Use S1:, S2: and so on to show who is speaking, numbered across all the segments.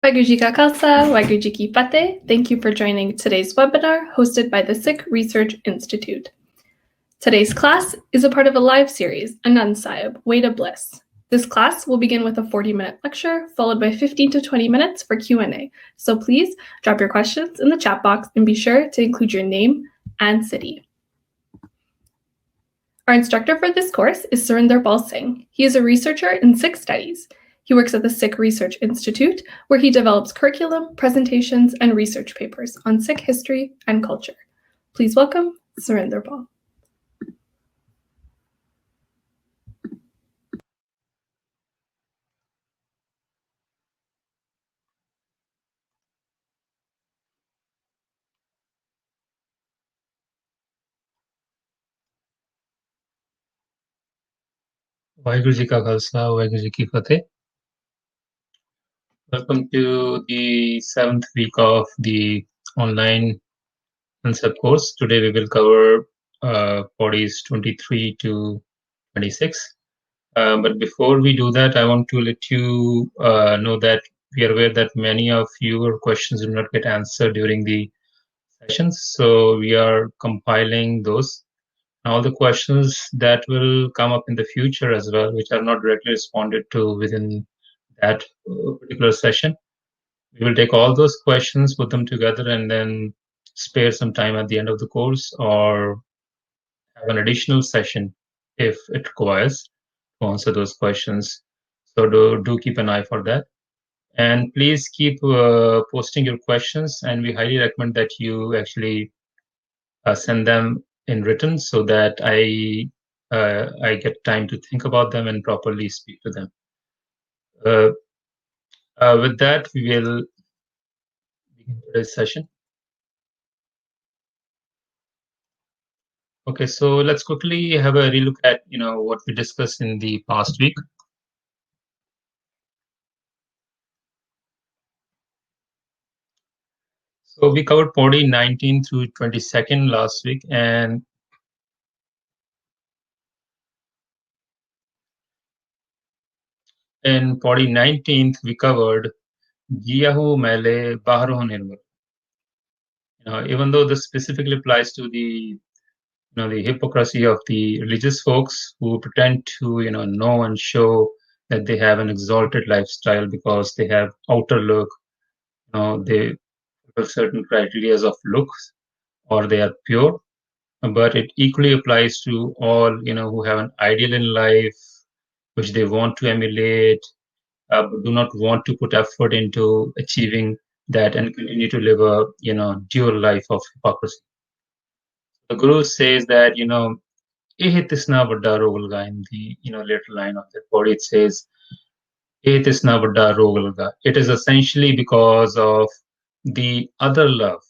S1: Waheguru Ji Ka Khalsa, Waheguru Ji Ki Fateh. Thank you for joining today's webinar hosted by the Sikh Research Institute. Today's class is a part of a live series, Anand Sahib, Way to Bliss. This class will begin with a 40-minute lecture, followed by 15 to 20 minutes for Q&A. So please drop your questions in the chat box and be sure to include your name and city. Our instructor for this course is Surinder Pal Singh. He is a researcher in Sikh studies. He works at the Sikh Research Institute, where he develops curriculum, presentations, and research papers on Sikh history and culture. Please welcome Surinder Pal.
S2: Waheguru Ji Ka Khalsa, Waheguru Ji Ki Fateh. Welcome to the 7th week of the online concept course. Today we will cover bodies 23 to 26. But before we do that, I want to let you know that we are aware that many of your questions do not get answered during the sessions. So we are compiling those. All the questions that will come up in the future as well, which are not directly responded to within that particular session. We will take all those questions, put them together, and then spare some time at the end of the course or have an additional session if it requires to answer those questions. So do keep an eye for that. And please keep posting your questions, and we highly recommend that you actually send them in written so that I get time to think about them and properly speak to them. With that, we will begin today's session. Okay, so let's quickly have a relook at what we discussed in the past week. So we covered body 19 through 22nd last week, and in body 19th we covered Jiyahu Mele Bahroh Nirmal. Even though this specifically applies to the the hypocrisy of the religious folks who pretend to know and show that they have an exalted lifestyle because they have outer look, they fulfill certain criteria of looks, or they are pure. But it equally applies to all who have an ideal in life which they want to emulate, but do not want to put effort into achieving that and continue to live a dual life of hypocrisy. The Guru says that "Eh tisna vadda rog laga," in the later line of that body. It says "Eh tisna vadda rog laga." It is essentially because of the other love,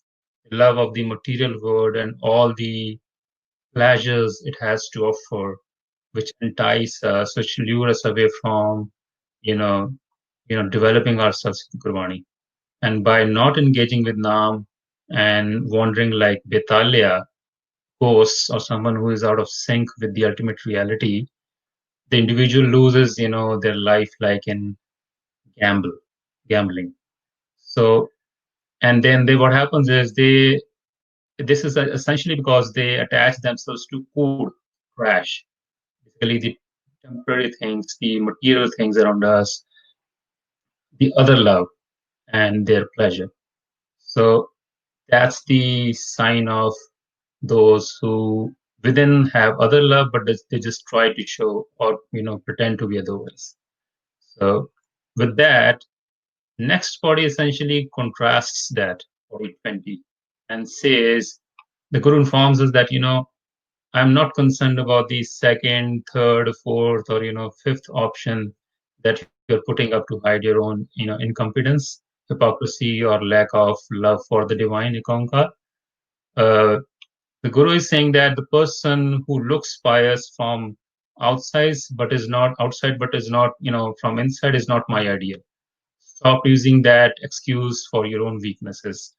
S2: the love of the material world and all the pleasures it has to offer, which entice us, which lure us away from, developing ourselves in Gurbani. And by not engaging with Naam and wandering like Betalia, ghosts, or someone who is out of sync with the ultimate reality, the individual loses, their life like in gambling. So, and then what happens is this is essentially because they attach themselves to food, trash, basically the temporary things, the material things around us, the other love and their pleasure. So that's the sign of those who within have other love, but they just try to show or pretend to be otherwise. So with that, next body essentially contrasts that body 20 and says, the Guru informs us that I'm not concerned about the second, third, fourth, or fifth option that you're putting up to hide your own incompetence, hypocrisy, or lack of love for the divine Ikankar. The Guru is saying that the person who looks pious from outside but is not from inside is not my ideal. Stop using that excuse for your own weaknesses.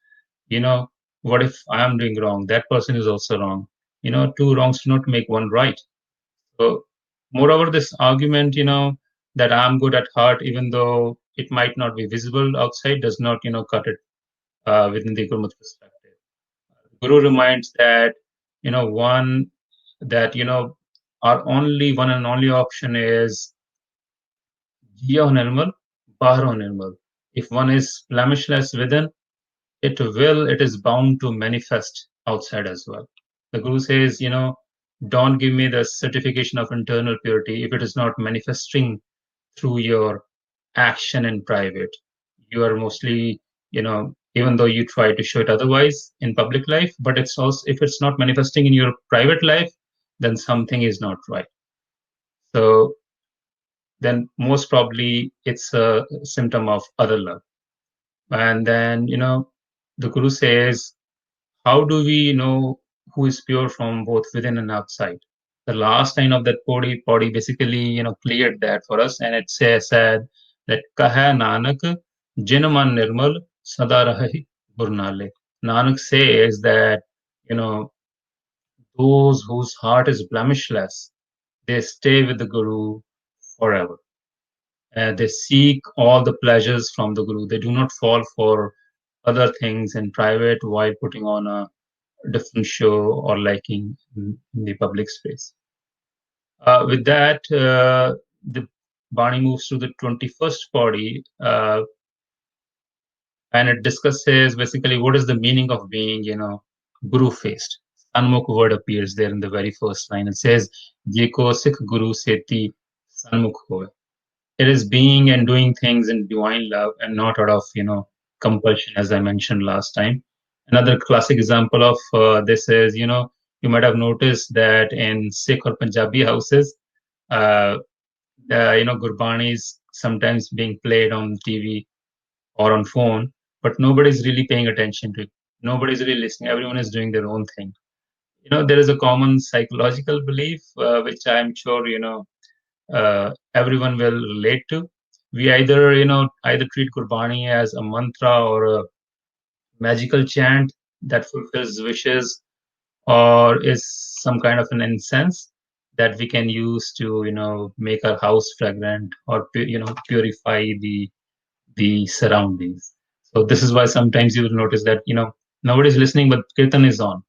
S2: What if I am doing wrong? That person is also wrong. Two wrongs do not make one right. So moreover, this argument, that I'm good at heart, even though it might not be visible outside, does not, cut it within the Gurmat perspective. Guru reminds that, one that, our only one and only option is jiyo nirmal, bahro nirmal. If one is blemishless within, it is bound to manifest outside as well. The Guru says, don't give me the certification of internal purity if it is not manifesting through your action in private. You are mostly, even though you try to show it otherwise in public life, but it's also, if it's not manifesting in your private life, then something is not right. So then most probably it's a symptom of other love. And then, the Guru says, how do we know who is pure from both within and outside? The last line of that Podi basically, cleared that for us, and it said that Kaha Nanak Jinaman Nirmal Sadarahi Gurnale. Nanak says that, those whose heart is blemishless, they stay with the Guru forever. They seek all the pleasures from the Guru. They do not fall for other things in private while putting on a different show or liking in the public space. With that, the Bani moves to the 21st Padi, and it discusses basically what is the meaning of being, Guru faced. Sanmukh word appears there in the very first line. It says, Jeko Sikh Guru Seti Sanmukh Hoye. It is being and doing things in divine love and not out of, compulsion, as I mentioned last time. Another classic example of this is, you might have noticed that in Sikh or Punjabi houses, uh, Gurbani is sometimes being played on TV or on phone, but nobody's really paying attention to it. Nobody's really listening. Everyone is doing their own thing. There is a common psychological belief, which I'm sure, everyone will relate to. We either treat Gurbani as a mantra or a magical chant that fulfills wishes, or is some kind of an incense that we can use to, make our house fragrant or, purify the surroundings. So this is why sometimes you will notice that, nobody's listening, but kirtan is on.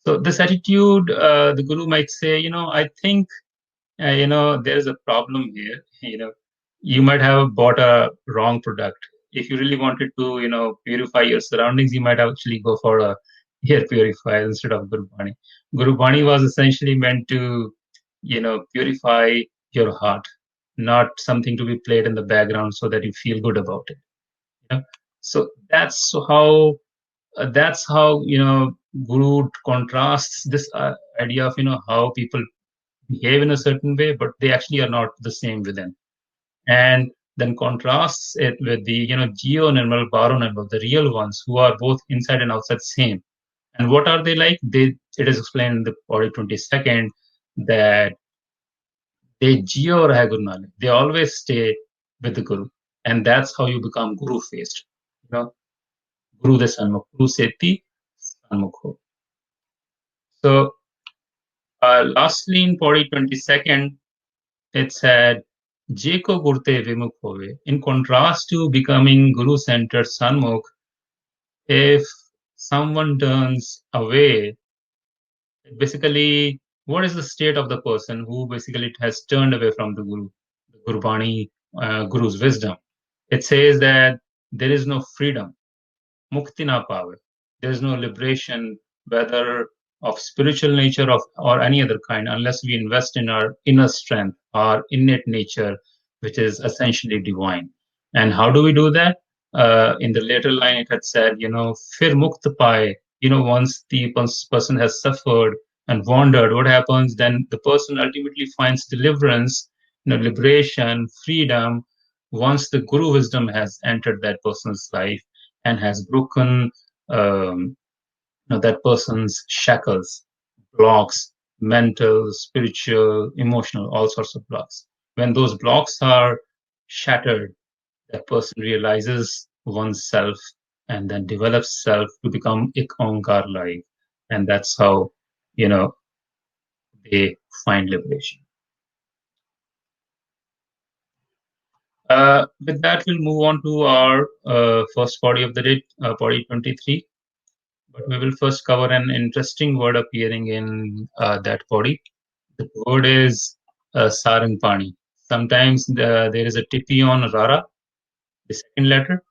S2: So this attitude, the Guru might say, I think, there's a problem here. You might have bought a wrong product. If you really wanted to, purify your surroundings, you might actually go for a air purifier instead of Gurbani. Gurbani was essentially meant to, purify your heart, not something to be played in the background so that you feel good about it. So that's how Guru contrasts this idea of how people behave in a certain way, but they actually are not the same within, and then contrasts it with the geo nirmal, baro nirmal, the real ones who are both inside and outside same. And what are they like? It is explained in the Padi 22nd that they geo rahe Guru Nanak. They always stay with the Guru, and that's how you become Guru faced. Guru de Sanmukh, Guru Seti Sanmukh. So, lastly, in Padi 22nd, it said, Jeko Gurte Vimukh Hove. In contrast to becoming Guru centered Sanmukh, if someone turns away, basically, what is the state of the person who basically has turned away from the Guru, the Gurbani, Guru's wisdom? It says that there is no freedom. Mukti na pave. There is no liberation, whether of spiritual nature or any other kind, unless we invest in our inner strength, our innate nature, which is essentially divine. And how do we do that? In the later line, it had said, fir mukt paye, once the person has suffered and wandered, what happens? Then the person ultimately finds deliverance, liberation, freedom, once the Guru wisdom has entered that person's life and has broken that person's shackles, blocks, mental, spiritual, emotional, all sorts of blocks. When those blocks are shattered, that person realizes oneself and then develops self to become ik onkar like, and that's how they find liberation. With that, we'll move on to our first body of the day, body 23. But we will first cover an interesting word appearing in that body. The word is Sarangpani. Sometimes there is a tipi on Rara, the second letter,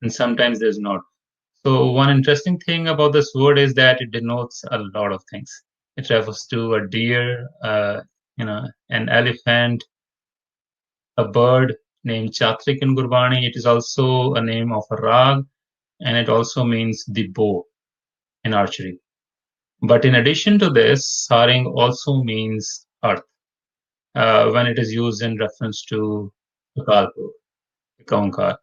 S2: and sometimes there's not. So one interesting thing about this word is that it denotes a lot of things. It refers to a deer, an elephant, a bird named Chatrik in Gurbani. It is also a name of a rag, and it also means the bow in archery. But in addition to this, saring also means earth when it is used in reference to Akalpur, the Kaunkar.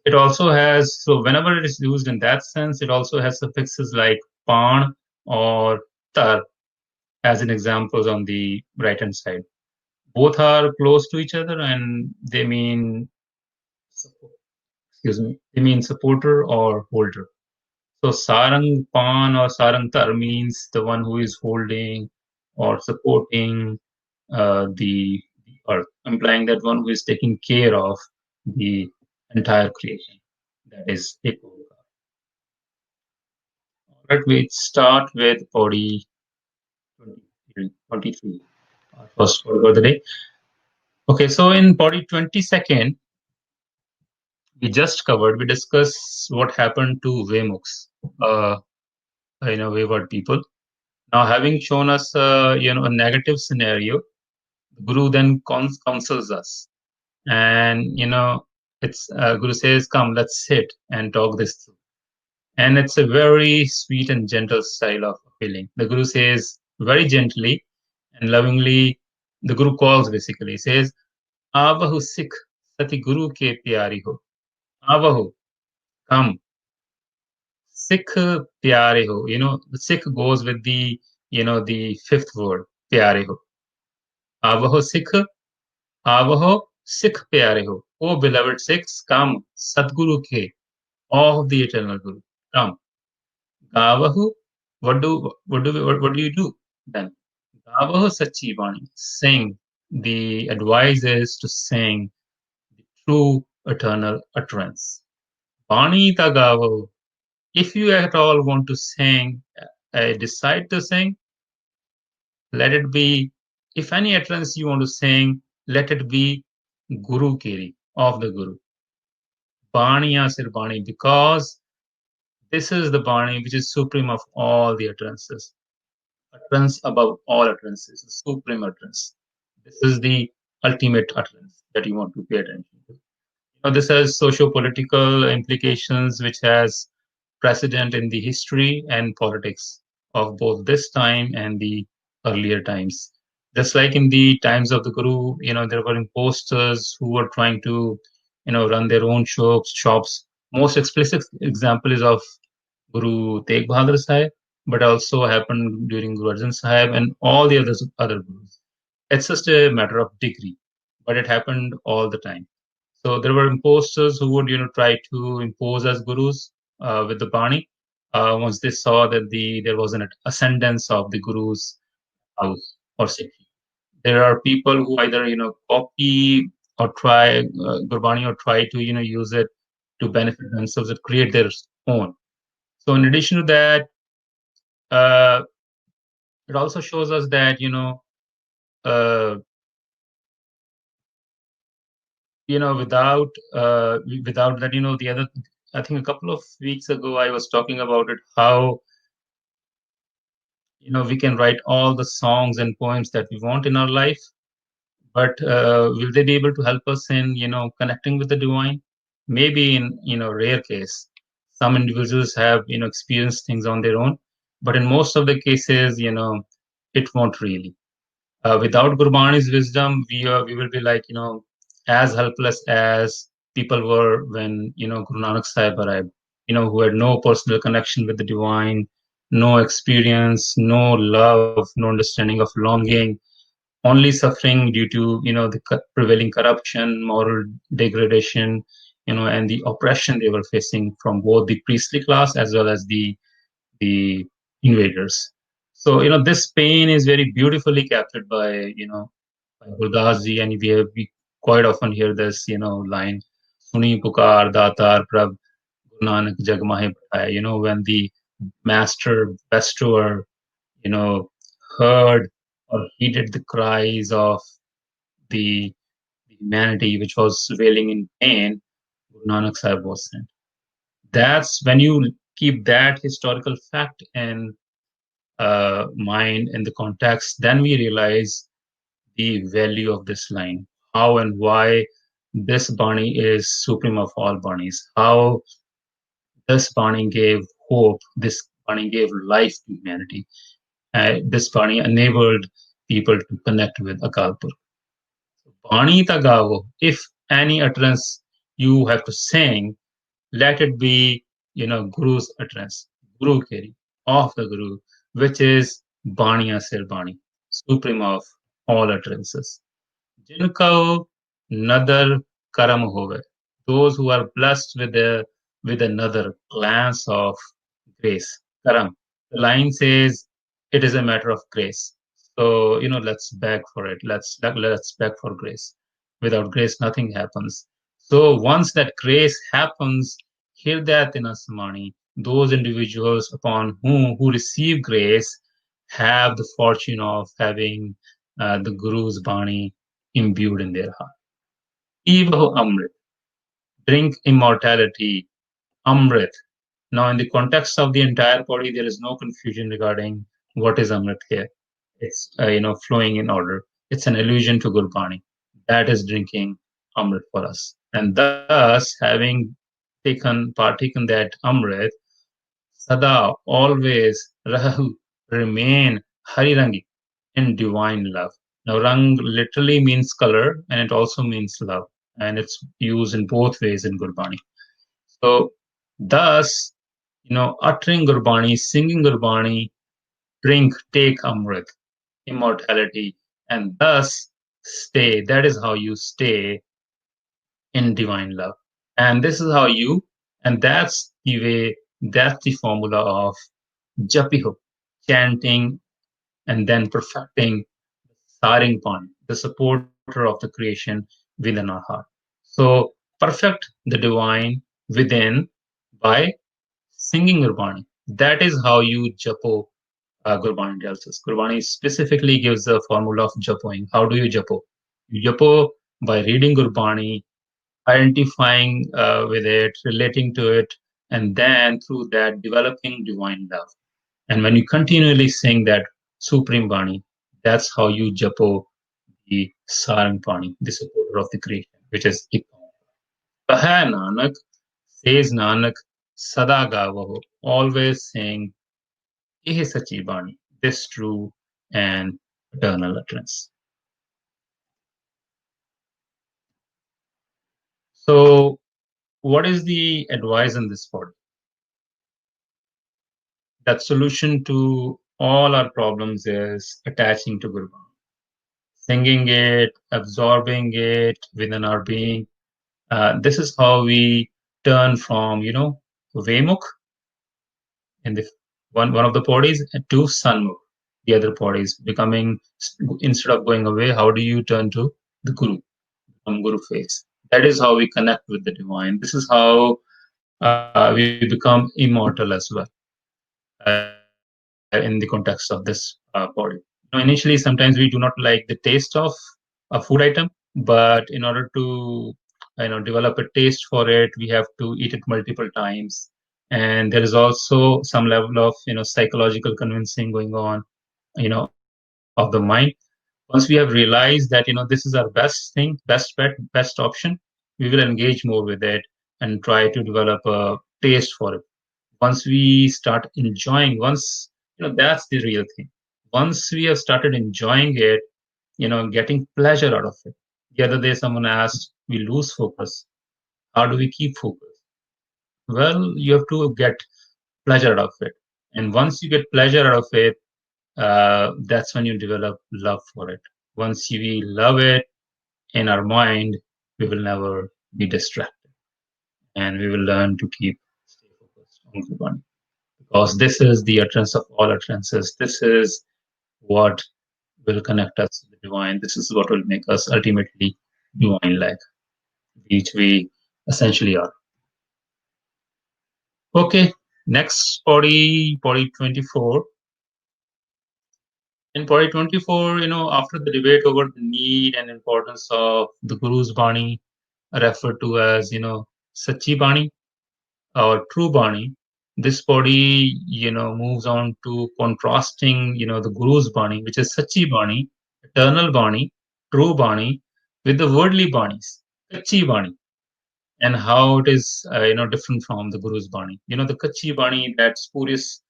S2: It also has, so whenever it is used in that sense, it also has suffixes like pan or tar as in examples on the right hand side. Both are close to each other and they mean, they mean supporter or holder. So sarang pan or sarang tar means the one who is holding or supporting the earth, implying that one who is taking care of the entire creation. That is it. All right, we start with body 23, our first body of the day. Okay, so in body 22nd, we discussed what happened to Vemuks, uh, wayward people. Now, having shown us, a negative scenario, the Guru then counsels us, and it's Guru says, "Come, let's sit and talk this through." And it's a very sweet and gentle style of appealing. The Guru says very gently and lovingly. The Guru calls basically says, "Avahu Sikh Sati Guru ke pyari ho." Avahu, come. Sikh pyare ho. The Sikh goes with the fifth word, pyare ho. Avaho Sikh, avaho Sikh pyare ho. O beloved Sikhs, come, Sadguru ke, of the eternal Guru. Come. Gavahu, what do you do then? Gavahu Sachi Vani, sing. The advice is to sing the true eternal utterance. Bani Tagavahu, if you at all want to sing, decide to sing, let it be, if any utterance you want to sing, let it be Guru Kiri, of the Guru. Bani Asir Bani, because this is the Bani which is supreme of all the utterances. Utterance above all utterances, supreme utterance. This is the ultimate utterance that you want to pay attention to. This has socio-political implications, which has precedent in the history and politics of both this time and the earlier times. Just like in the times of the Guru, there were imposters who were trying to, run their own shops. Most explicit example is of Guru Tegh Bahadur Sahib, but also happened during Guru Arjan Sahib and all the other gurus. It's just a matter of degree, but it happened all the time. So there were imposters who would, try to impose as gurus with the Bani. Once they saw that there was an ascendance of the guru's house or city. There are people who either, copy or try Gurbani or try to, use it to benefit themselves and create their own. So in addition to that, uh, it also shows us that, uh, without that, the other, I think a couple of weeks ago I was talking about it, how we can write all the songs and poems that we want in our life, but will they be able to help us in connecting with the divine? Maybe in rare case, some individuals have experienced things on their own, but in most of the cases, it won't really. Without Gurbani's wisdom, we will be like as helpless as people were when Guru Nanak Sahib arrived. Who had no personal connection with the divine, no experience, no love, no understanding of longing, only suffering due to the prevailing corruption, moral degradation, and the oppression they were facing from both the priestly class as well as the invaders. So this pain is very beautifully captured by by Gurdas ji, and we quite often hear this, line, Suni Pukar Datar Prab Guru Nanak Jag Mahe Bataya. When the master bestower, you know, heard or heeded the cries of the humanity which was wailing in pain, Guru Nanak Sahib was sent. That's when you keep that historical fact in mind in the context, then we realize the value of this line, how and why this Bani is supreme of all Banis, how this Bani gave hope, this Bani gave life to humanity. This Bani enabled people to connect with Akal Purkh. Bani Tagavo, if any utterance you have to sing, let it be, Guru's utterance, Guru Keri, of the Guru, which is Bani Asir Bani, supreme of all utterances. Jinko Nadar Karam Hove, those who are blessed with another glance of grace. Karam. The line says it is a matter of grace. So, let's beg for it. Let's beg for grace. Without grace, nothing happens. So once that grace happens, Hirdat in Asamani, those individuals upon who receive grace have the fortune of having the Guru's Bani imbued in their heart. Evaho Amrit, drink immortality, Amrit. Now, in the context of the entire body, there is no confusion regarding what is Amrit here. It's flowing in order. It's an allusion to Gurbani. That is drinking Amrit for us, and thus having partaken that Amrit, Sada always Rahu remain Harirangi in divine love. Now, Rang literally means color, and it also means love, and it's used in both ways in Gurbani. So, thus, uttering Gurbani, singing Gurbani, drink, take Amrit, immortality, and thus stay. That is how you stay in divine love. And this is how and that's the way, that's the formula of Japiho, chanting and then perfecting Saring Pani, the supporter of the creation within our heart. So perfect the divine within by singing Gurbani. That is how you japo Gurbani tells us. Gurbani specifically gives the formula of japoing. How do you japo? You japo by reading Gurbani, identifying with it, relating to it, and then through that developing divine love. And when you continually sing that Supreme Bani, that's how you japo the Sarang Bani, the supporter of the creation, which is Ikka. Paha Nanak, says Nanak, Sada Gavaho, always saying, Ehe Sachi Bani, this true and eternal utterance. So, what is the advice in this part? That solution to all our problems is attaching to Guru Bani, singing it, absorbing it within our being. This is how we turn from, Vemukh in the one of the bodies to Sanmukh, the other bodies, becoming, instead of going away, how do you turn to the Guru, become Guru face? That is how we connect with the divine. This is how we become immortal as well. In the context of this body. Initially, sometimes we do not like the taste of a food item, but in order to develop a taste for it, we have to eat it multiple times. And there is also some level of psychological convincing going on, of the mind. Once we have realized that this is our best thing, best bet, best option, we will engage more with it and try to develop a taste for it. Once we start enjoying, once that's the real thing. Once we have started enjoying it, getting pleasure out of it. The other day someone asked, we lose focus, how do we keep focus? Well, you have to get pleasure out of it, and once you get pleasure out of it, that's when you develop love for it. Once we love it in our mind, we will never be distracted, and we will learn to stay focused on the one, because this is the utterance of all utterances. This is what will connect us to the divine. This is what will make us ultimately divine like, which we essentially are. Okay, next body 24. In body 24, after the debate over the need and importance of the Guru's Bani, referred to as, Sachi Bani or True Bani, this body, moves on to contrasting, the Guru's Bani, which is Sachi Bani, eternal Bani, True Bani, with the worldly Banis, Kachi Bani, and how it is, different from the Guru's Bani. The Kachi Bani, that spurious,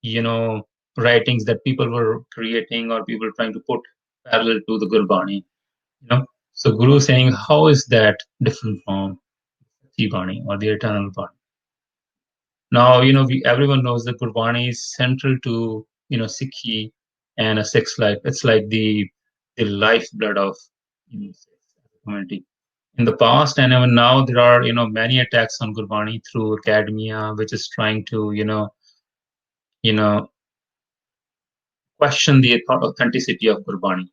S2: you know, writings that people were creating or people trying to put parallel to the Guru Bani, you know. So Guru saying, how is that different from Kachi Bani or the eternal Bani? Now, everyone knows that Gurbani is central to, Sikhi and a Sikh's life. It's like the lifeblood of, Sikhs as a community. In the past and even now, there are, many attacks on Gurbani through academia, which is trying to, you know, question the authenticity of Gurbani.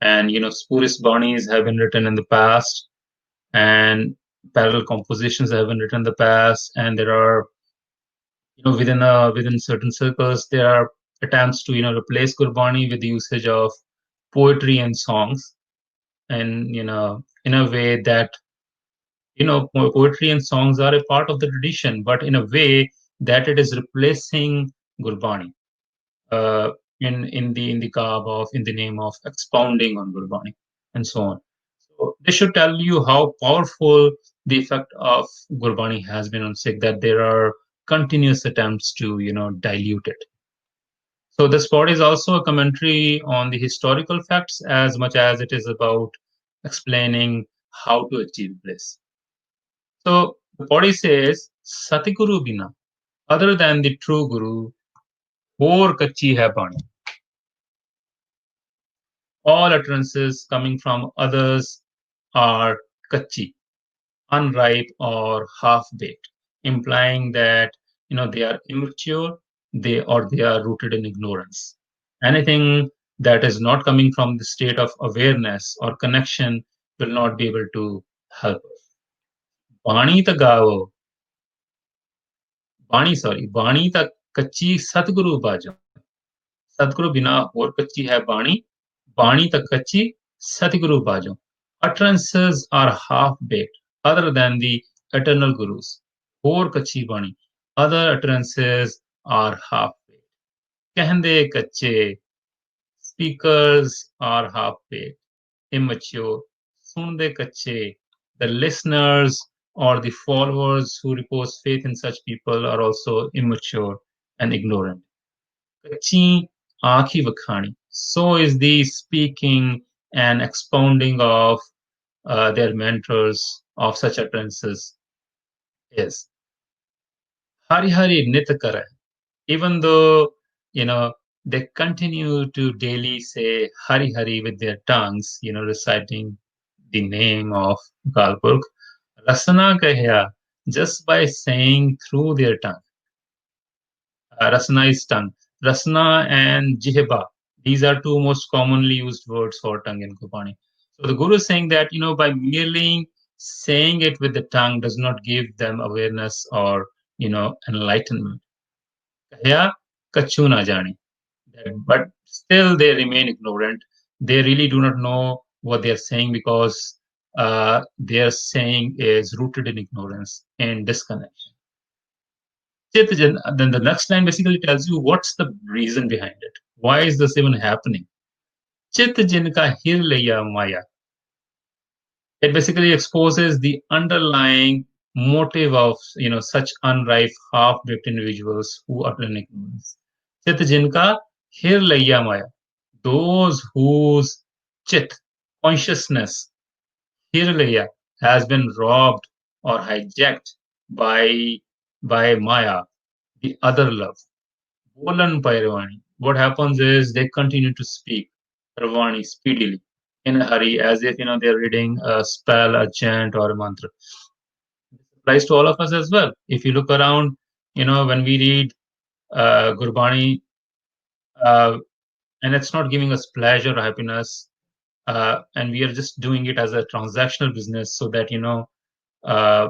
S2: And, spurious Banis have been written in the past, and parallel compositions have been written in the past, and there are, within certain circles, there are attempts to replace Gurbani with the usage of poetry and songs, and in a way that poetry and songs are a part of the tradition, but in a way that it is replacing Gurbani, uh, in the garb of, in the name of expounding on Gurbani, and so on. So this should tell you how powerful the effect of Gurbani has been on Sikh, that there are continuous attempts to dilute it. So the spot is also a commentary on the historical facts as much as it is about explaining how to achieve bliss. So the body says, Satiguru Bina, other than the true Guru, or Kachi hai Bani. All utterances coming from others are Kachi, unripe or half-baked, implying that they are immature, they are rooted in ignorance. Anything that is not coming from the state of awareness or connection will not be able to help us. Bani tagavo, Bani ta kachi Satguru bajo. Satguru bina or kachi hai Bani, Bani ta kachi Satguru bajo. Utterances are half-baked, other than the eternal gurus. Or kachi Bani, other utterances are half-baked. Kehinde kache, speakers are half-baked, immature. Sunde kache, the listeners or the followers who repose faith in such people are also immature and ignorant. Kachi aakhi vakhani. So is the speaking and expounding of their mentors of such utterances is. Hari Hari Nitakara. Even though, they continue to daily say Hari Hari with their tongues, reciting the name of Galpurk, Rasana Kahya, just by saying through their tongue. Rasana is tongue. Rasana and Jihba, these are two most commonly used words for tongue in Gopani. So the Guru is saying that, by merely saying it with the tongue does not give them awareness or, enlightenment. Kahya kachu na jani. But still they remain ignorant. They really do not know what they are saying because their saying is rooted in ignorance and disconnection. Then the next line basically tells you what's the reason behind it. Why is this even happening? Chit jinka hir liya maya. It basically exposes the underlying motive of such unripe, half-baked individuals who utter in ignorance. Chit jinka hir liya maya. Those whose chit, consciousness, hir liya, has been robbed or hijacked by Maya, the other love. Bolan Pairavani. What happens is they continue to speak Ravani speedily in a hurry, as if they're reading a spell, a chant, or a mantra. This applies to all of us as well. If you look around, when we read Gurbani, and it's not giving us pleasure or happiness, and we are just doing it as a transactional business so that uh,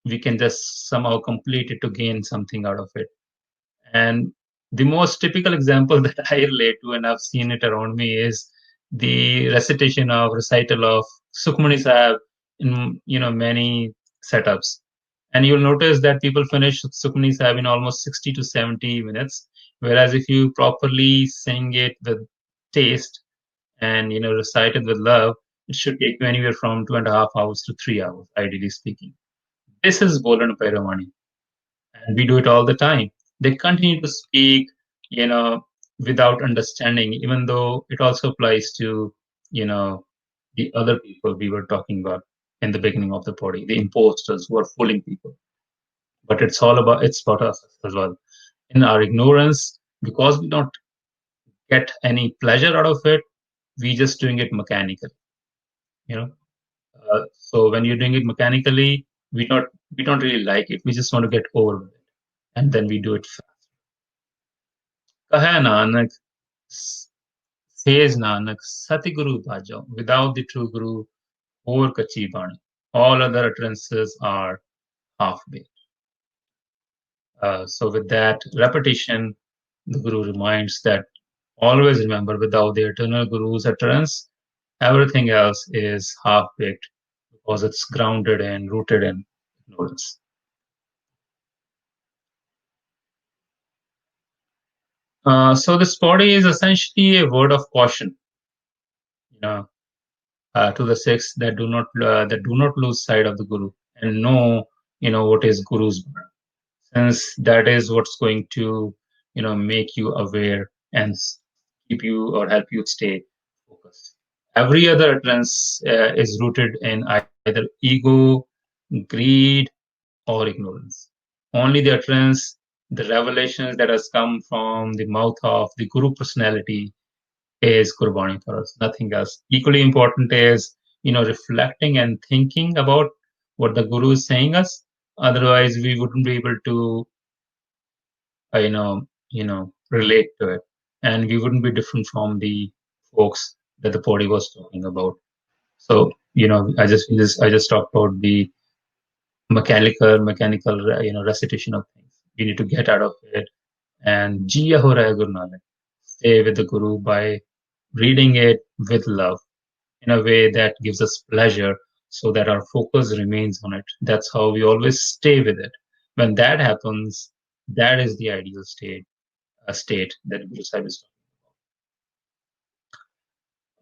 S2: we can just somehow complete it to gain something out of it. And the most typical example that I relate to, and I've seen it around me, is the recital of Sukhmani Sahib in many setups. And you'll notice that people finish Sukhmani Sahib in almost 60 to 70 minutes, whereas if you properly sing it with taste and recite it with love, it should take you anywhere from 2.5 hours to 3 hours, ideally speaking. This is Bolan Pairamani, and we do it all the time. They continue to speak, you know, without understanding, even though it also applies to, you know, the other people we were talking about in the beginning of the body, the imposters who are fooling people. But it's about us as well. In our ignorance, because we don't get any pleasure out of it, we just doing it mechanically, you know. So when you're doing it mechanically, we don't really like it. We just want to get over with it, and then we do it fast. Kahe Nanak, says Nanak, Satiguru Bhajo. Without the true Guru, or Kachi Bani. All other utterances are half-baked. So with that repetition, the Guru reminds that always remember, without the eternal Guru's utterance, everything else is half-baked because it's grounded and rooted in ignorance. So this body is essentially a word of caution, you know, to the Sikhs that do not lose sight of the Guru and know, what is Guru's word, since that is what's going to, make you aware and keep you or help you stay focused. Every other utterance is rooted in either ego, greed, or ignorance. Only the utterance, the revelations that has come from the mouth of the Guru personality is Gurbani for us, nothing else. Equally important is, reflecting and thinking about what the Guru is saying us. Otherwise, we wouldn't be able to, relate to it, and we wouldn't be different from the folks that the Podi was talking about. So, I just talked about the mechanical, recitation of things. We need to get out of it and Jiya Ho Raha Guru Nanak, stay with the Guru by reading it with love in a way that gives us pleasure so that our focus remains on it. That's how we always stay with it. When that happens, that is the ideal state, a state that Guru Sahib is talking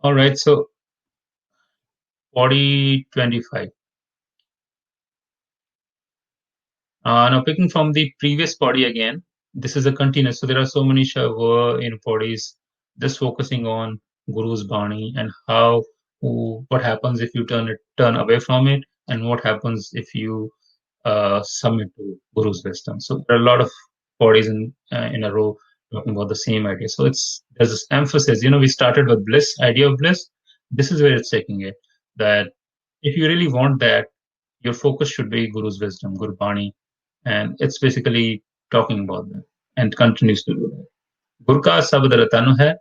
S2: about. All right, so body 25. Now picking from the previous body again, this is a continuous. So there are so many bodies just focusing on Guru's Bani and what happens if you turn away from it, and what happens if you submit to Guru's wisdom. So there are a lot of bodies in a row talking about the same idea. So there's this emphasis. We started with bliss, idea of bliss. This is where it's taking it. That if you really want that, your focus should be Guru's wisdom, Guru Bani, and it's basically talking about that and continues to do that. Guru ka sabd ratan hai.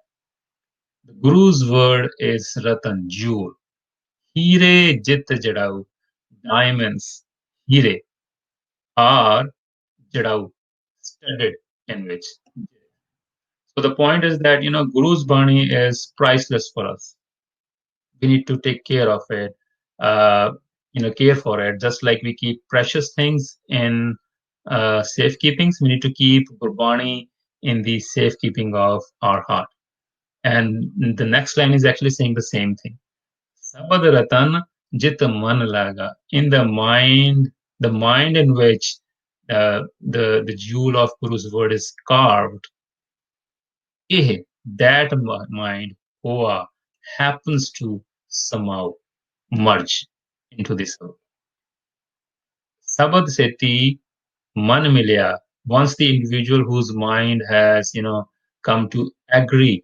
S2: The Guru's word is ratan, jewel. Hire jit jadau, diamonds, hire are jadau, studded in which. So the point is that Guru's Bani is priceless for us. We need to take care of it, uh, care for it, just like we keep precious things in safekeepings. We need to keep Gurbani in the safekeeping of our heart. And the next line is actually saying the same thing. Sabad ratan jit man laga. In the mind in which the jewel of Guru's word is carved, that mind, hoa, happens to somehow merge into this world. Sabad seti man milya. Once the individual whose mind has, come to agree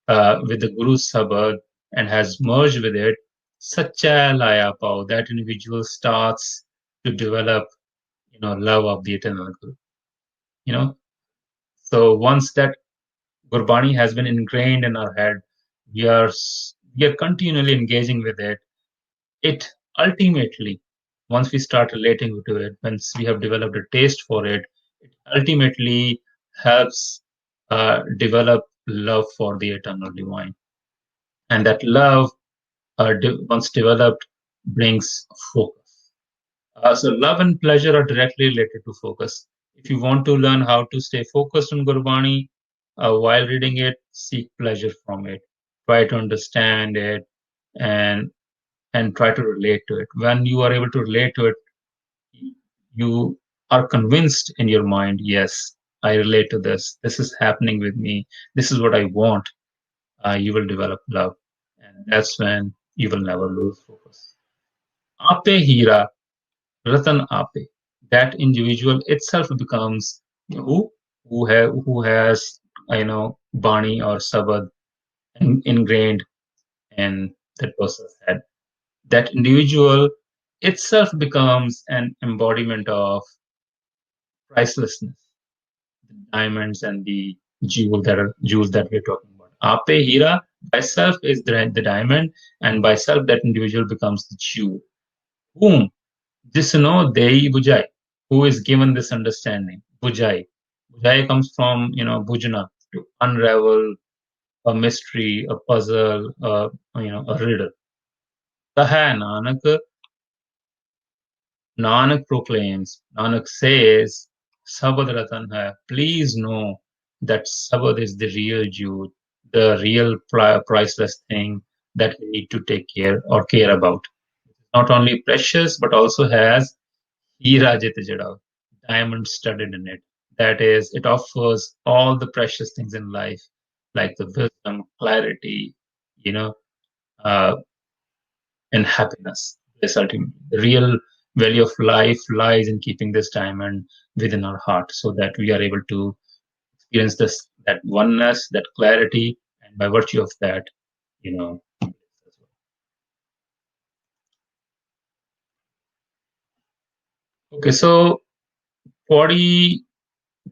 S2: with the Guru's sabad and has merged with it, sacha laya pao, that individual starts to develop, love of the eternal Guru. You know, so once that Gurbani has been ingrained in our head, we are we are continually engaging with it. It ultimately, once we start relating to it, once we have developed a taste for it, it ultimately helps develop love for the eternal divine. And that love, once developed, brings focus. So love and pleasure are directly related to focus. If you want to learn how to stay focused on Gurbani while reading it, seek pleasure from it. Try to understand it and try to relate to it. When you are able to relate to it, you are convinced in your mind, yes, I relate to this. This is happening with me. This is what I want. You will develop love. And that's when you will never lose focus. Ape Hira, Ratan Ape. That individual itself becomes who? Who has, Bani or Sabad ingrained in that person's head. That individual itself becomes an embodiment of pricelessness, the diamonds and the jewels that we're talking about. Ape Hira by self is the diamond, and by self that individual becomes the jewel. Whom? Jisno Dei Bujai, who is given this understanding. Bujai. Bujai comes from, bujana, to unravel a mystery, a puzzle, a riddle. Kaha Nanak, Nanak proclaims, Nanak says, Sabad Ratan hai. Please know that Sabad is the real jewel, the real priceless thing that we need to take care or care about. Not only precious, but also has Hira Jit Jada, diamond studded in it. That is, it offers all the precious things in life, like the wisdom, clarity, you know, uh, and happiness. This ultimately, the real value of life lies in keeping this diamond within our heart, so that we are able to experience this that oneness, that clarity, and by virtue of that, you know. Okay, so 40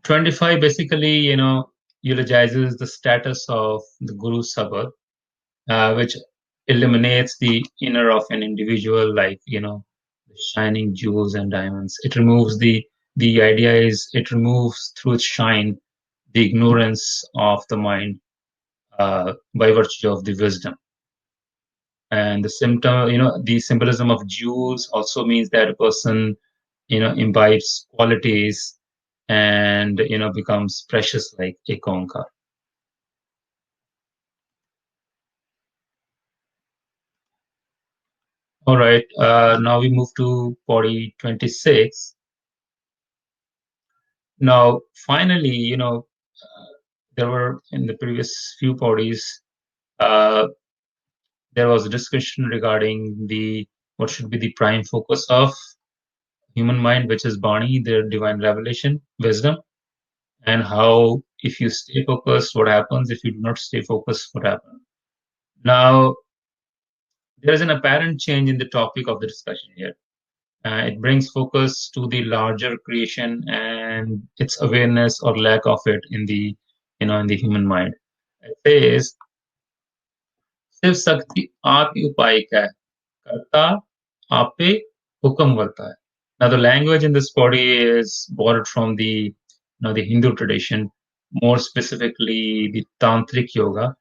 S2: 25 basically, eulogizes the status of the Guru Sabha, which eliminates the inner of an individual, like, the shining jewels and diamonds. It removes the idea is it removes through its shine the ignorance of the mind by virtue of the wisdom. And the symbolism of jewels also means that a person, imbibes qualities and, becomes precious like a conker. All right, now we move to body 26. Now, finally, there were in the previous few bodies, there was a discussion regarding what should be the prime focus of human mind, which is Bani, the divine revelation, wisdom, and how if you stay focused, what happens? If you do not stay focused, what happens? Now, there is an apparent change in the topic of the discussion here. It brings focus to the larger creation and its awareness or lack of it in the human mind. It says, "Siv Sakti आप ही उपाय का है, करता आपे हुक्म करता है." Now, the language in this body is borrowed from the Hindu tradition, more specifically the Tantric yoga.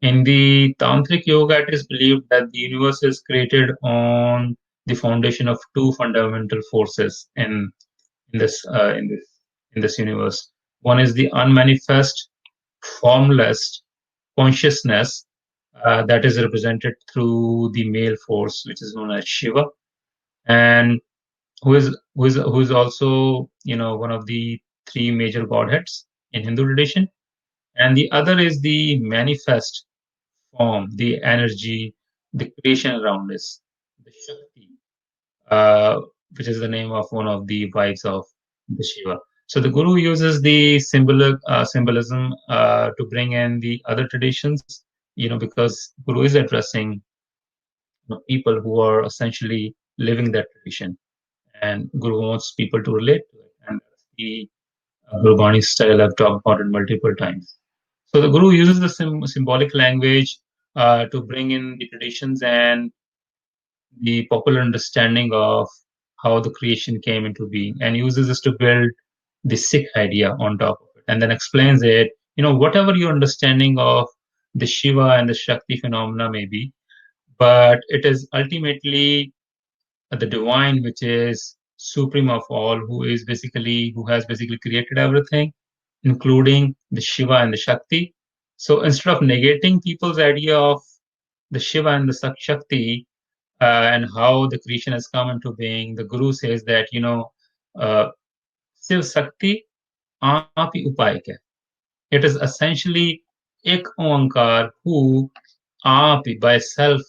S2: In the Tantric yoga, it is believed that the universe is created on the foundation of two fundamental forces in this uh, in this in this universe. One is the unmanifest, formless consciousness that is represented through the male force, which is known as Shiva, and who is also one of the three major godheads in Hindu tradition. And the other is the manifest form, the energy, the creation around us, the Shakti, uh, which is the name of one of the wives of the Shiva. So the Guru uses the symbolism to bring in the other traditions, because Guru is addressing people who are essentially living that tradition, and Guru wants people to relate to it, and that's the Guru style. I've talked about it multiple times. So the Guru uses the symbolic language to bring in the traditions and the popular understanding of how the creation came into being, and uses this to build the Sikh idea on top of it, and then explains it. Whatever your understanding of the Shiva and the Shakti phenomena may be, but it is ultimately the divine, which is supreme of all, who has basically created everything, including the Shiva and the Shakti. So instead of negating people's idea of the Shiva and the Shakti, and how the creation has come into being, the Guru says that, uh, Shiv Shakti aap hi upay hai. It is essentially ek oankar who aap by self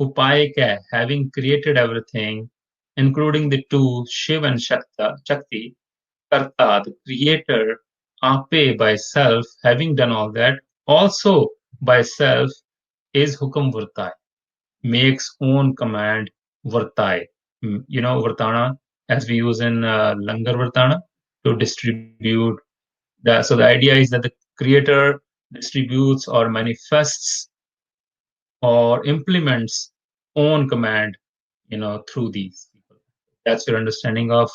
S2: upay hai, having created everything, including the two Shiv and Shakti, Karta, the creator, ape by self, having done all that, also by self is hukum vartai, makes own command vartai. Vartana, as we use in Langar Vartana, to distribute. So the idea is that the creator distributes or manifests or implements own command, through these people. That's your understanding of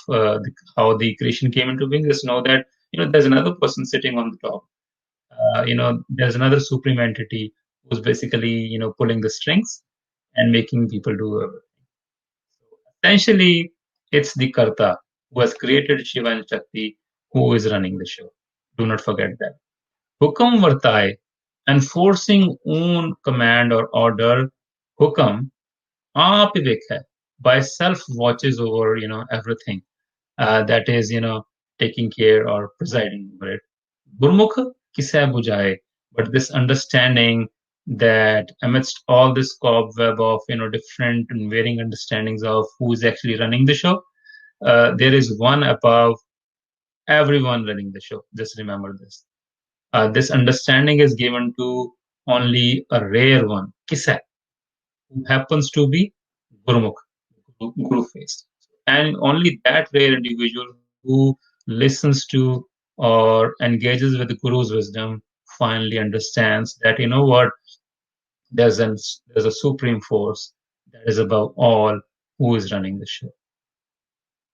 S2: how the creation came into being. Just know that, there's another person sitting on the top. There's another supreme entity who's basically, pulling the strings and making people do everything. Essentially, it's the Karta who has created Shiva and Shakti who is running the show. Do not forget that. Hukam Vartai, enforcing own command or order, Hukam, aap hi hai, by self watches over, everything that is, taking care or presiding over it. Gurmukh kisai bujaye, but this understanding that amidst all this cobweb of, different and varying understandings of who is actually running the show, there is one above everyone running the show. Just remember this. This understanding is given to only a rare one, Kisai, who happens to be Gurmukh, Guru face. And only that rare individual who listens to or engages with the Guru's wisdom finally understands that, what, there's a supreme force that is above all who is running the show.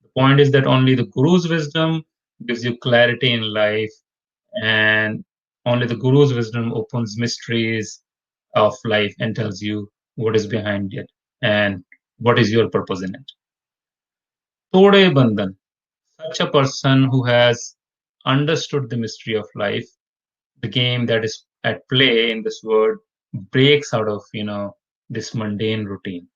S2: The point is that only the Guru's wisdom gives you clarity in life, and only the Guru's wisdom opens mysteries of life and tells you what is behind it and what is your purpose in it. Tode Bandhan, such a person who has understood the mystery of life, the game that is at play in this world, breaks out of, this mundane routine.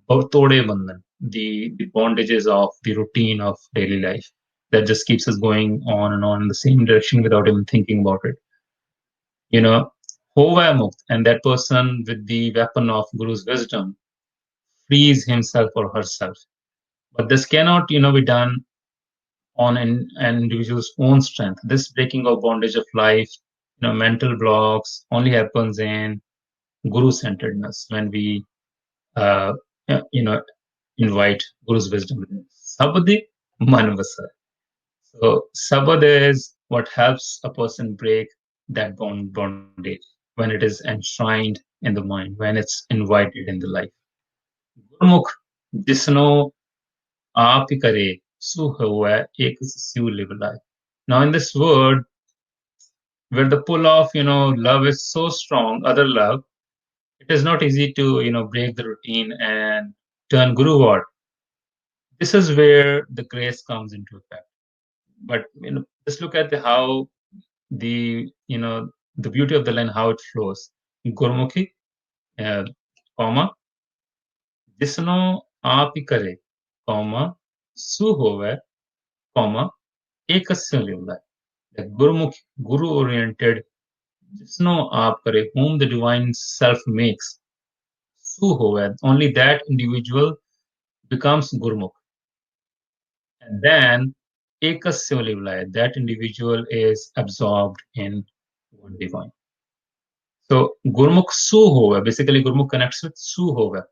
S2: Tode Bandhan, the bondages of the routine of daily life that just keeps us going on and on in the same direction without even thinking about it. Hova Mukt, and that person with the weapon of Guru's wisdom frees himself or herself. But this cannot, be done on an individual's own strength. This breaking of bondage of life, mental blocks only happens in Guru-centeredness when we, uh, you know, invite Guru's wisdom within. Sabdi Manvasa. So Sabad is what helps a person break that bondage when it is enshrined in the mind, when it's invited in the life. Gurmukh jisno aap hi kare, su huwa ek siu livalai. Now in this word, where the pull of, love is so strong, other love, it is not easy to, break the routine and turn Guruward. This is where the grace comes into effect. But, just look at how the beauty of the line, how it flows. Gurmukhi, comma, jisno aap hi kare, comma, su hove, comma, ekasya livla. The Gurmukhi, Guru-oriented, jisno aap kare, whom the divine self makes, su hove, only that individual becomes Gurmukh. And then ekasya livla, that individual is absorbed in one divine. So Gurmukh Su Hove, basically Gurmukh connects with Su Hove.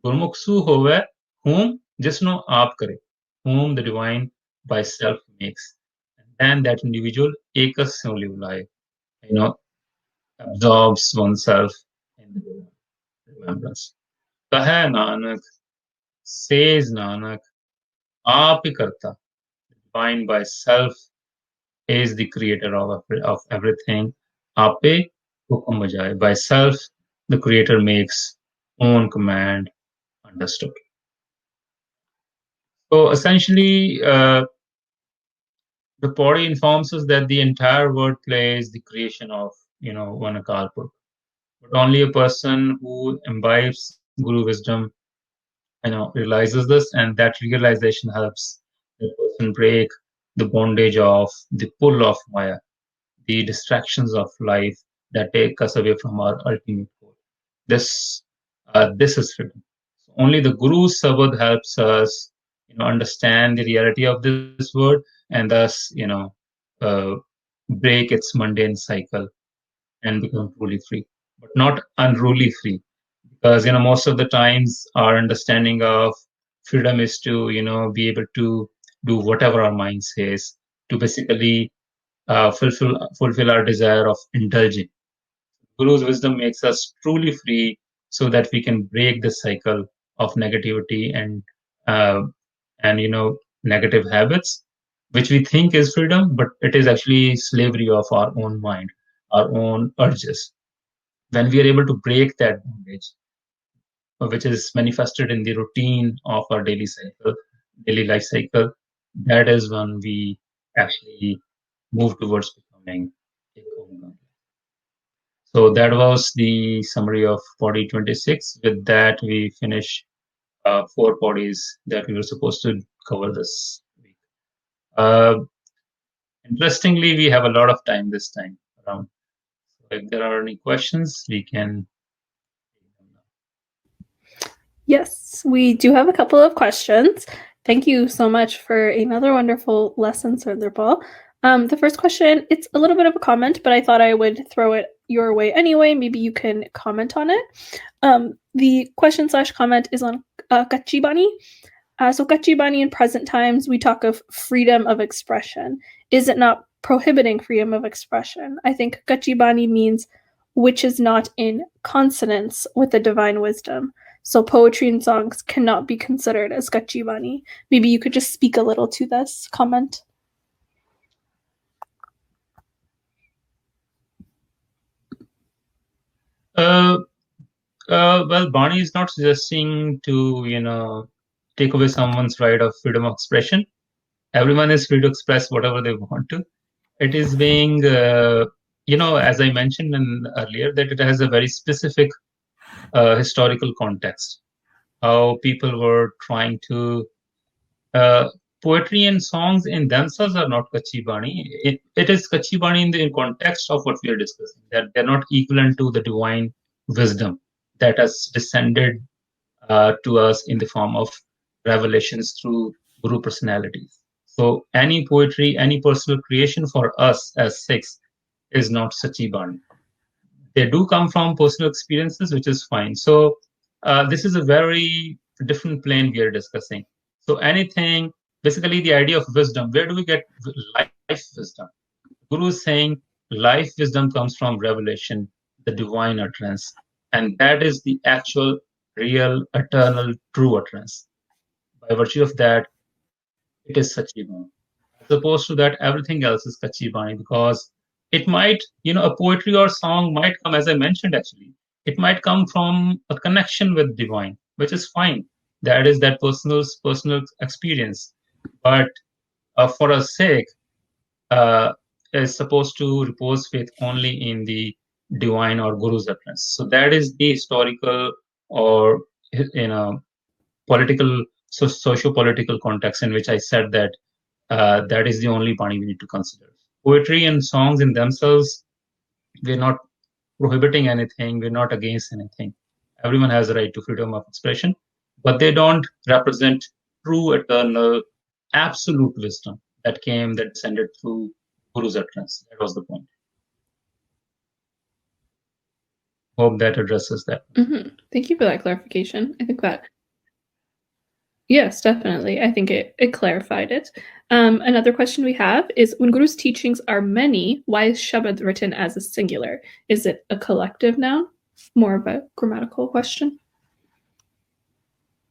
S2: Gurmukh Su Hove, whom jisno aap kare, whom the divine by self makes. And then that individual ekas ulai, you know, absorbs oneself in the remembrance. Kahe Nanak, says Nanak, aap hi karta. Divine by self is the creator of everything. Ape hukum bajaye. By self, the creator makes own command understood. So essentially, the Pauri informs us that the entire wordplay is the creation of, one Akal Purkh. But only a person who imbibes Guru wisdom, realizes this, and that realization helps the person break the bondage of the pull of Maya, the distractions of life that take us away from our ultimate goal. This is freedom. So only the Guru's Sabad helps us, understand the reality of this word, and thus, uh, break its mundane cycle and become truly free, but not unruly free. Because most of the times our understanding of freedom is to be able to do whatever our mind says, to basically fulfill our desire of indulging. Guru's wisdom makes us truly free so that we can break the cycle of negativity uh, and negative habits, which we think is freedom, but it is actually slavery of our own mind, our own urges. When we are able to break that bondage, which is manifested in the routine of our daily life cycle, that is when we actually move towards becoming a Konga. So that was the summary of Body 26. With that, we finish 4 bodies that we were supposed to cover this week. Uh, Interestingly, we have a lot of time this time around. So if there are any questions, we can.
S1: Yes, we do have a couple of questions. Thank you so much for another wonderful lesson, Sunderbal. The first question, it's a little bit of a comment, but I thought I would throw it your way anyway. Maybe you can comment on it. The question/comment is on Kachi Bani. So Kachi Bani in present times, we talk of freedom of expression. Is it not prohibiting freedom of expression? I think Kachi Bani means which is not in consonance with the divine wisdom. So poetry and songs cannot be considered as Kachi Bani. Maybe you could just speak a little to this comment.
S2: Well, Barney is not suggesting to, take away someone's right of freedom of expression. Everyone is free to express whatever they want to. It is being, as I mentioned earlier, that it has a very specific historical context. How people were trying to poetry and songs in themselves are not Kachi Bani. It is Kachi Bani in the context of what we are discussing, that they're not equivalent to the divine wisdom that has descended to us in the form of revelations through Guru personalities. So any poetry, any personal creation for us as Sikhs is not Sachi Bani. They do come from personal experiences, which is fine. So this is a very different plane we are discussing. So anything, basically the idea of wisdom, where do we get life wisdom? Guru is saying life wisdom comes from revelation, the divine utterance. And that is the actual, real, eternal, true utterance. By virtue of that, it is Sachi Bani. As opposed to that, everything else is Kachi Bani, because it might, a poetry or song might come, as I mentioned actually, it might come from a connection with divine, which is fine. That is that personal experience. But for a Sikh, uh, is supposed to repose faith only in the divine or Guru's utterance. So that is the historical or political, socio-political context in which I said that that is the only Bani we need to consider. Poetry and songs in themselves, we're not prohibiting anything, we're not against anything. Everyone has a right to freedom of expression, but they don't represent true, eternal, absolute wisdom that descended through Guru's utterance. That was the point. Hope that addresses that.
S1: Thank you for that clarification. I think that Yes, definitely. I think it clarified it. Another question we have is, when Guru's teachings are many, why is Shabad written as a singular? Is it a collective noun? More of a grammatical question.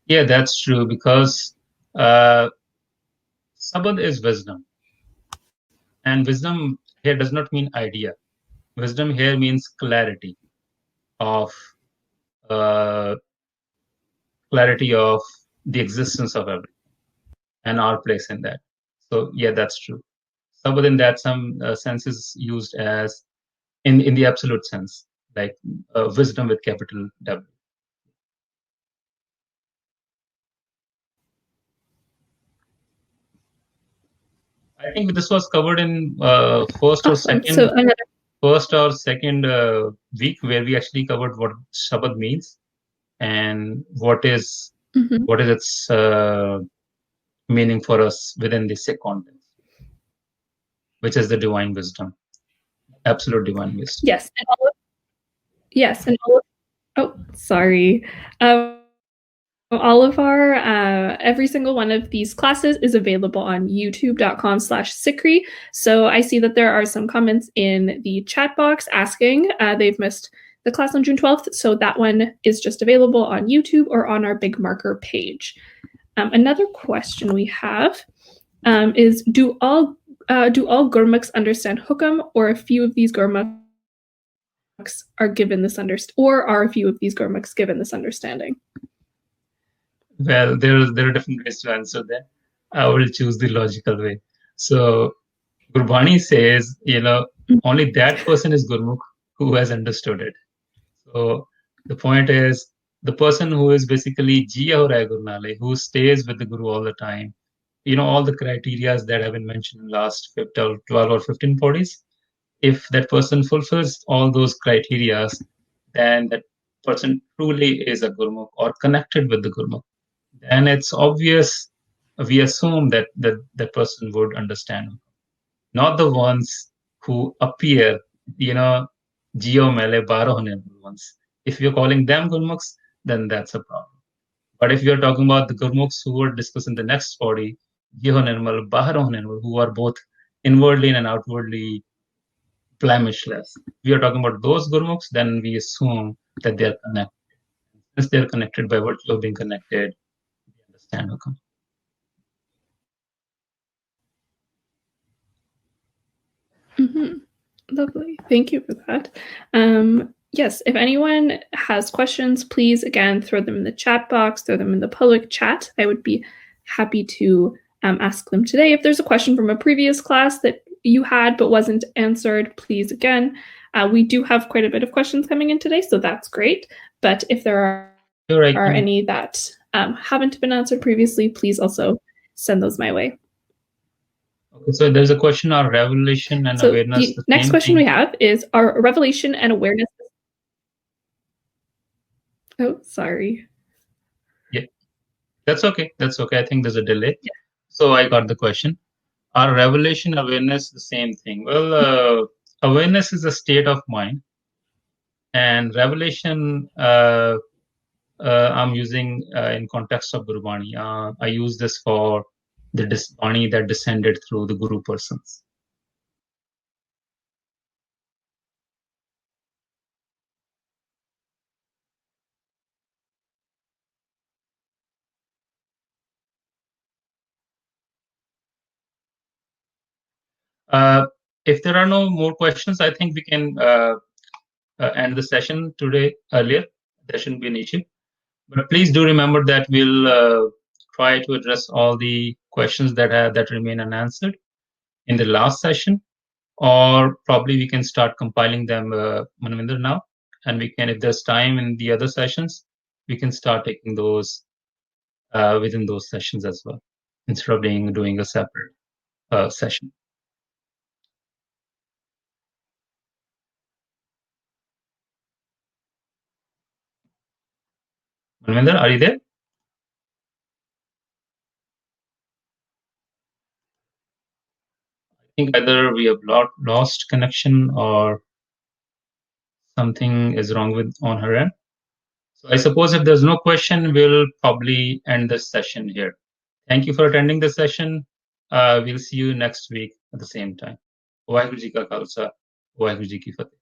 S2: Yeah, that's true, because Sabad is wisdom. And wisdom here does not mean idea. Wisdom here means clarity of uh, the existence of everything and our place in that. So yeah, that's true. Sabad in that some sense is used as in the absolute sense, like wisdom with capital W. I think this was covered in first or
S1: Awesome.
S2: second
S1: So another
S2: week, where we actually covered what Shabad means and what is
S1: Mhm.
S2: its meaning for us within the Sikh context, which is the divine wisdom, absolute divine wisdom.
S1: Yes, and yes, and oh, sorry. All of our every single one of these classes is available on youtube.com/Sikri. So I see that there are some comments in the chat box asking they've missed the class on June 12th. So that one is just available on YouTube or on our Big Marker page. Another question we have is, do all Gurmukhs understand Hukam, or a few of these Gurmukhs are given this or are a few of these Gurmukhs given this understanding?
S2: Well, there are different ways to answer that. I will choose the logical way. So Gurbani says, only that person is Gurmukh who has understood it. So the point is, the person who is basically Jiya ho raha hai Guru Nale, who stays with the Guru all the time, all the criterias that have been mentioned in last 12 or 15 bodies, if that person fulfills all those criterias, then that person truly is a Gurmukh or connected with the Gurmukh. Then it's obvious, we assume that that person would understand, not the ones who appear, Geo Mele Barohane ones. If you're calling them Gurmukhs, then that's a problem. But if you're talking about the Gurmukhs who were discussed in the next body, Geo Nirmal, Baharoh Nirmal, who are both inwardly and outwardly blemishless, we are talking about those Gurmukhs, then we assume that they're connected. Since they're connected by virtue of being connected, we understand Hukam.
S1: Mm-hmm. Lovely. Thank you for that. Yes, if anyone has questions, please, again, throw them in the chat box, throw them in the public chat. I would be happy to ask them today. If there's a question from a previous class that you had but wasn't answered, please, again. We do have quite a bit of questions coming in today, so that's great. But if there are any that haven't been answered previously, please also send those my way.
S2: Okay, so there's a question on revelation and awareness.
S1: The next question we have is, are revelation and awareness... Oh, sorry.
S2: Yeah, that's okay. That's okay. I think there's a delay. Yeah. So I got the question. Are revelation, awareness the same thing? Well, awareness is a state of mind, and revelation I'm using in context of Gurbani. I use this for the Bani that descended through the Guru persons. If there are no more questions, I think we can end the session today earlier. There shouldn't be an issue. But please do remember that we'll try to address all the questions that remain unanswered in the last session, or probably we can start compiling them, Manvinder, now, and we can, if there's time in the other sessions, we can start taking those within those sessions as well, instead of doing a separate session. Manvinder, are you there? I think either we have lost connection or something is wrong on her end. So I suppose if there's no question, we'll probably end this session here. Thank you for attending this session. We'll see you next week at the same time. Waheguru Ji Ka Khalsa, Waheguru Ji Ki Fateh.